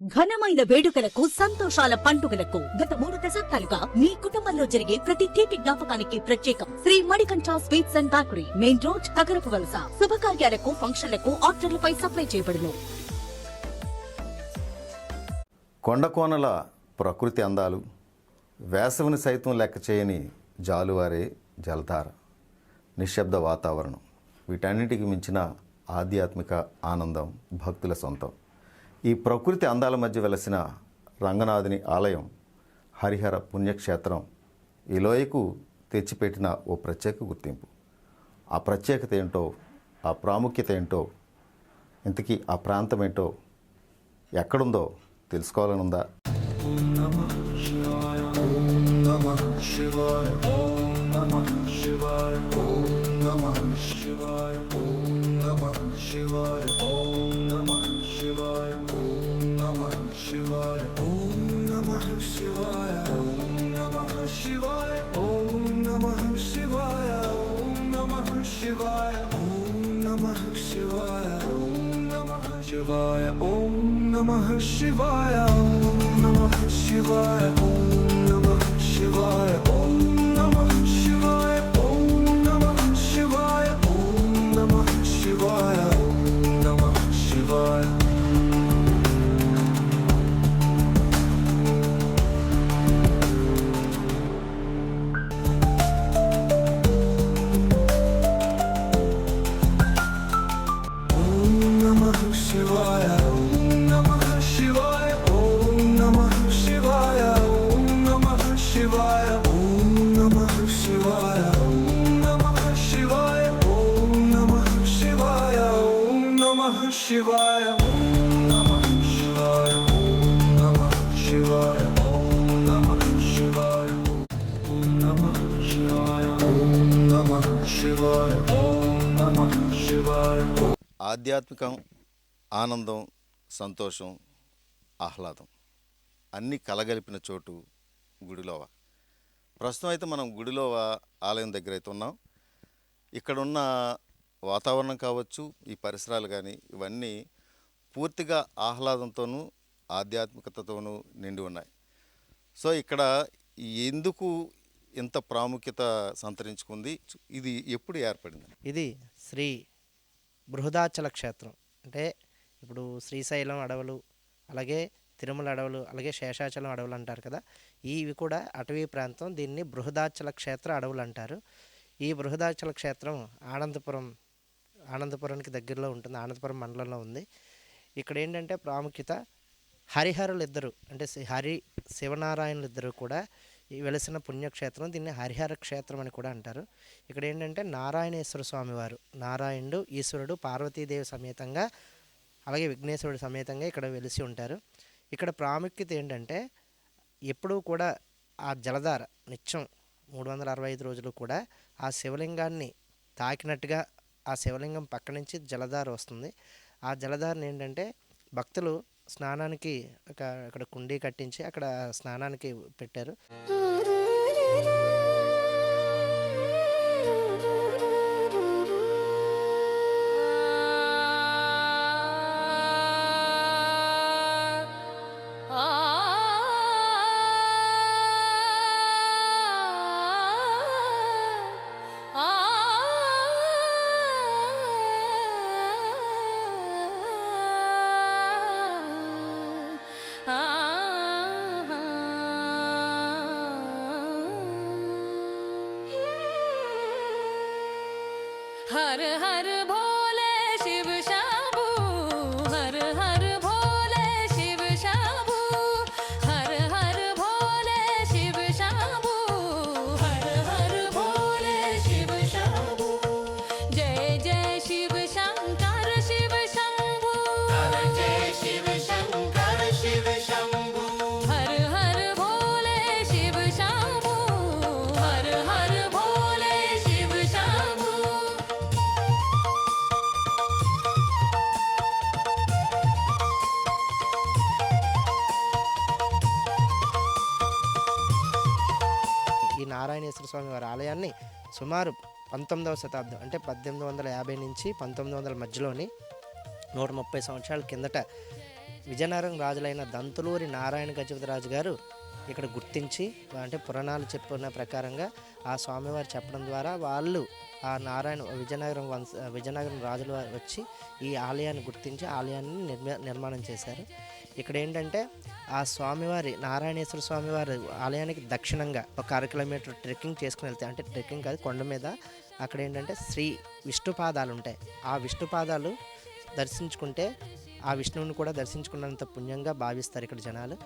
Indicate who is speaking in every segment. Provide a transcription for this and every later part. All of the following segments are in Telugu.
Speaker 1: ఘనమైన వేడుకలకు సంతోషాల పండుగలకు గత 3 దశాబ్దాలుగా మీ కుటుంబంలో జరిగే ప్రతి తీపి జ్ఞాపకానికి ప్రత్యేకం Sri Manikanta sweets and bakery, main road, Kagarapu Valasa. శుభకార్యాలకు, ఫంక్షన్లకు ఆర్డర్లపై సప్లై చేయబడును.
Speaker 2: కొండకోనల ప్రకృతి అందాలు, వేసవిని సైతం లెక్క చేయని జాలువారే జలధార, నిశ్శబ్ద వాతావరణం, వీటన్నిటికి మించిన ఆధ్యాత్మిక ఆనందం భక్తుల సొంతం. ఈ ప్రకృతి అందాల మధ్య వెలసిన రంగనాథుని ఆలయం, హరిహర పుణ్యక్షేత్రం ఈ లోయకు తెచ్చిపెట్టిన ఓ ప్రత్యేక గుర్తింపు. ఆ ప్రత్యేకత ఏంటో, ఆ ప్రాముఖ్యత ఏంటో, ఇంతకీ ఆ ప్రాంతం ఏంటో, ఎక్కడుందో తెలుసుకోవాలనుందా?
Speaker 3: Shivaya, Om Namah Shivaya, Om Namah Shivaya, Om Namah Shivaya, Om Namah Shivaya, Om Namah Shivaya, Om Namah Shivaya, Om Namah Shivaya. Shivaya, Om Namah Shivaya, Om Namah Shivaya, Om Namah Shivaya, Om Namah Shivaya, Om Namah Shivaya, Om Namah Shivaya.
Speaker 2: ఆధ్యాత్మికం, ఆనందం, సంతోషం, ఆహ్లాదం అన్నీ కలగలిపిన చోటు గుడిలోవ. ప్రస్తుతం అయితే మనం గుడిలోవ ఆలయం దగ్గర అయితే ఉన్నాం. ఇక్కడున్న వాతావరణం కావచ్చు, ఈ పరిసరాలు కానీ ఇవన్నీ పూర్తిగా ఆహ్లాదంతోనూ ఆధ్యాత్మికతతోనూ నిండి ఉన్నాయి. సో ఇక్కడ ఎందుకు ఇంత ప్రాముఖ్యత సంతరించుకుంది, ఇది ఎప్పుడు ఏర్పడింది?
Speaker 4: ఇది శ్రీ బృహదాచల క్షేత్రం. అంటే ఇప్పుడు శ్రీశైలం అడవులు, అలాగే తిరుమల అడవులు, అలాగే శేషాచలం అడవులు అంటారు కదా, ఇవి కూడా అటవీ ప్రాంతం. దీన్ని బృహదాచల క్షేత్ర అడవులు అంటారు. ఈ బృహదాచల క్షేత్రం ఆనందపురానికి దగ్గరలో ఉంటుంది, ఆనందపురం మండలంలో ఉంది. ఇక్కడ ఏంటంటే ప్రాముఖ్యత, హరిహరులు ఇద్దరు అంటే శివనారాయణులు ఇద్దరు కూడా వెలిసిన పుణ్యక్షేత్రం. దీన్ని హరిహర క్షేత్రం అని కూడా అంటారు. ఇక్కడ ఏంటంటే నారాయణేశ్వర స్వామి వారు, నారాయణుడు, ఈశ్వరుడు, పార్వతీదేవి సమేతంగా, అలాగే విఘ్నేశ్వరుడు సమేతంగా ఇక్కడ వెలిసి ఉంటారు. ఇక్కడ ప్రాముఖ్యత ఏంటంటే ఎప్పుడూ కూడా ఆ జలధార నిత్యం 365 రోజులు కూడా ఆ శివలింగాన్ని తాకినట్టుగా ఆ శివలింగం పక్క నుంచి జలధార వస్తుంది. ఆ జలధారని ఏంటంటే భక్తులు స్నానానికి అక్కడ కుండీ కట్టించి అక్కడ స్నానానికి పెట్టారు.
Speaker 5: हर हर भोले शिव शंभू, हर हर भोले शिव शंभू, हर हर भोले शिव शंभू, हर हर भोले शिव शंभू. जय जय शिव शंकर शिव शंभू, जय शिव शंकर शिव शंभू, हर हर भोले शिव शंभू, हर हर भोले शिव शंभू.
Speaker 4: ఈ నారాయణేశ్వర స్వామి వారి ఆలయాన్ని సుమారు 19వ శతాబ్దం అంటే 1850 నుంచి 1900 మధ్యలోని 130 సంవత్సరాల కిందట విజయనగరం రాజులైన దంతులూరి నారాయణ గజపతిరాజు గారు ఇక్కడ గుర్తించి, అంటే పురాణాలు చెప్పిన ప్రకారంగా ఆ స్వామివారు చెప్పడం ద్వారా వాళ్ళు ఆ విజయనగరం రాజులు వచ్చి ఈ ఆలయాన్ని గుర్తించి ఆలయాన్ని నిర్మాణం చేశారు. ఇక్కడ ఏంటంటే ఆ స్వామివారి నారాయణేశ్వర స్వామివారి ఆలయానికి దక్షిణంగా ఒక 1/2 కిలోమీటర్ ట్రెక్కింగ్ చేసుకుని వెళ్తే, అంటే ట్రెక్కింగ్ కాదు, కొండ మీద అక్కడ ఏంటంటే శ్రీ విష్ణుపాదాలు ఉంటాయి. ఆ విష్ణుపాదాలు దర్శించుకుంటే ఆ విష్ణువుని కూడా దర్శించుకున్నంత పుణ్యంగా భావిస్తారు ఇక్కడ జనాలు.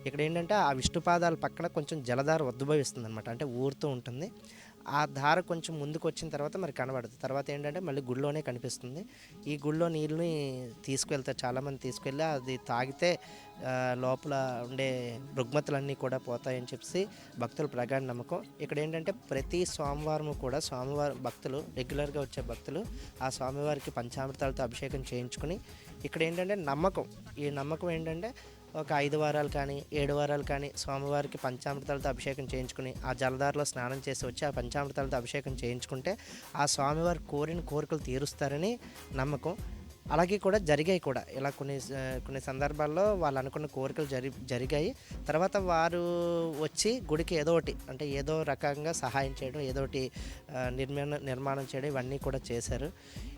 Speaker 4: ఇక్కడ ఏంటంటే ఆ విష్ణుపాదాల పక్కన కొంచెం జలధార ఉద్భవిస్తుంది అనమాట, అంటే ఊరుతూ ఉంటుంది. ఆ ధార కొంచెం ముందుకు వచ్చిన తర్వాత మరి కనబడదు. తర్వాత ఏంటంటే మళ్ళీ గుడిలోనే కనిపిస్తుంది. ఈ గుడిలో నీళ్ళని తీసుకువెళ్తారు, చాలామంది తీసుకెళ్ళి అది తాగితే లోపల ఉండే రుగ్మతలన్నీ కూడా పోతాయని చెప్పి భక్తుల ప్రగాఢ నమ్మకం. ఇక్కడ ఏంటంటే ప్రతి సోమవారం కూడా భక్తులు రెగ్యులర్గా వచ్చే భక్తులు ఆ స్వామివారికి పంచామృతాలతో అభిషేకం చేయించుకుని, ఇక్కడ ఏంటంటే నమ్మకం, ఈ నమ్మకం ఏంటంటే ఒక 5 వారాలు కానీ 7 వారాలు కానీ స్వామివారికి పంచామృతాలతో అభిషేకం చేయించుకుని ఆ జలధారలో స్నానం చేసి వచ్చి ఆ పంచామృతాలతో అభిషేకం చేయించుకుంటే ఆ స్వామివారి కోరిన కోరికలు తీరుస్తారని నమ్మకం. అలాగే కూడా జరిగాయి కూడా, ఇలా కొన్ని సందర్భాల్లో వాళ్ళు అనుకున్న కోరికలు జరిగాయి. తర్వాత వారు వచ్చి గుడికి ఏదో ఒకటి, అంటే ఏదో రకంగా సహాయం చేయడం, ఏదో ఒకటి నిర్మాణం చేయడం, ఇవన్నీ కూడా చేశారు.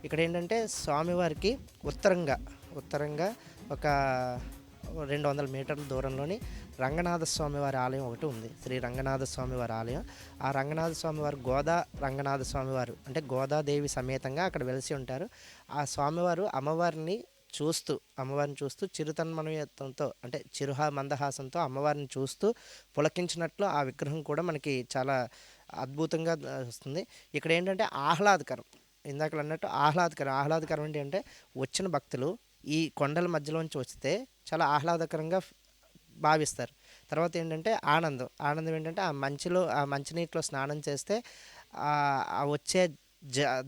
Speaker 4: ఇక్కడ ఏంటంటే స్వామివారికి ఉత్తరంగా ఒక 200 మీటర్ల దూరంలోని రంగనాథ స్వామివారి ఆలయం ఒకటి ఉంది, శ్రీ రంగనాథ స్వామివారి ఆలయం. ఆ రంగనాథ స్వామివారు రంగనాథ స్వామివారు అంటే గోదాదేవి సమేతంగా అక్కడ వెలిసి ఉంటారు. ఆ స్వామివారు అమ్మవారిని చూస్తూ చిరుతన్మయత్వంతో, అంటే మందహాసంతో అమ్మవారిని చూస్తూ పులకించినట్లు ఆ విగ్రహం కూడా మనకి చాలా అద్భుతంగా వస్తుంది. ఇక్కడ ఏంటంటే ఆహ్లాదకరం, ఇందాక అన్నట్టు ఆహ్లాదకరం అంటే వచ్చిన భక్తులు ఈ కొండల మధ్యలోంచి వస్తే చాలా ఆహ్లాదకరంగా భావిస్తారు. తర్వాత ఏంటంటే ఆనందం ఏంటంటే ఆ మంచినీటిలో స్నానం చేస్తే వచ్చే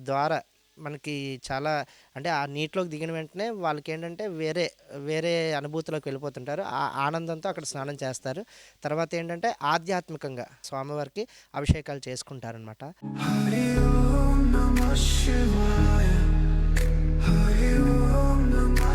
Speaker 4: ద్వారా మనకి చాలా, అంటే ఆ నీటిలోకి దిగిన వెంటనే వాళ్ళకి ఏంటంటే వేరే అనుభూతిలోకి వెళ్ళిపోతుంటారు. ఆ ఆనందంతో అక్కడ స్నానం చేస్తారు. తర్వాత ఏంటంటే ఆధ్యాత్మికంగా స్వామివారికి అభిషేకాలు చేసుకుంటారనమాట.
Speaker 3: హరి ఓం నమః శివాయ, హరి ఓం నమః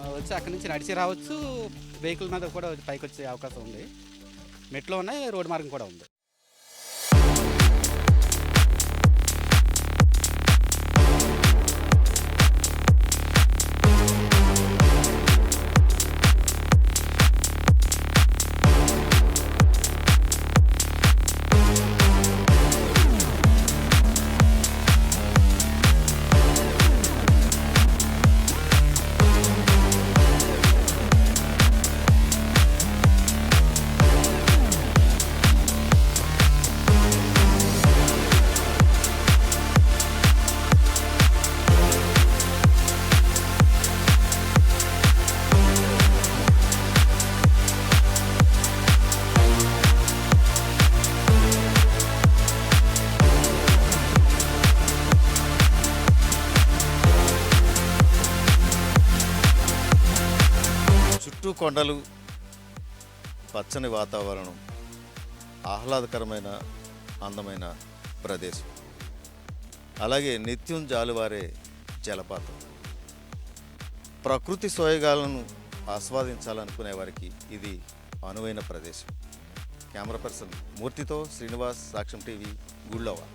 Speaker 6: వచ్చి అక్కడి నుంచి నడిచి రావచ్చు, వెహికల్ మీద కూడా పైకి వచ్చే అవకాశం ఉంది. మెట్లు ఉన్నాయి, రోడ్డు మార్గం కూడా ఉంది.
Speaker 2: చుట్టూ కొండలు, పచ్చని వాతావరణం, ఆహ్లాదకరమైన అందమైన ప్రదేశం, అలాగే నిత్యం జాలువారే జలపాతం. ప్రకృతి సోయగాలను ఆస్వాదించాలనుకునే వారికి ఇది అనువైన ప్రదేశం. కెమెరా పర్సన్ మూర్తితో శ్రీనివాస్, సాక్ష్యం టీవీ, గుళ్ళోవా.